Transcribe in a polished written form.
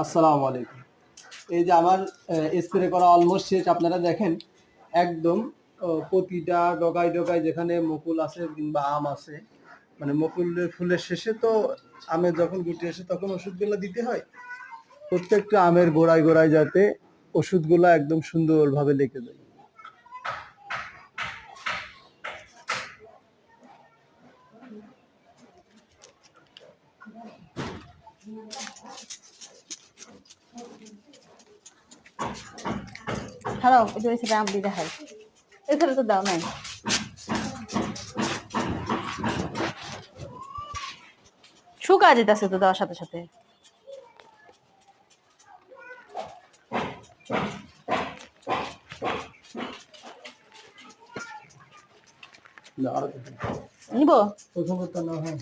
আসসালামু আলাইকুম। এই যে আমার স্প্রে করা অলমোস্ট শেষ। আপনারা দেখেন একদম প্রতিটা ডগায় ডগায় যেখানে মুকুল আছে কিংবা আম আছে, মানে মুকুলের ফুলের শেষে তো আমের যখন গুটি আসে তখন ওষুধগুলো দিতে হয়। প্রত্যেকটা আমের গোড়ায় গোড়ায় যাতে ওষুধগুলো একদম সুন্দরভাবে লেগে যায়। খারাপ এটা হচ্ছে আম দিয়ে খাই এখানে তো দাও নাই শুকা যেতেছে তো দেওয়ার সাথে সাথে না আর নিব প্রথমত না হয়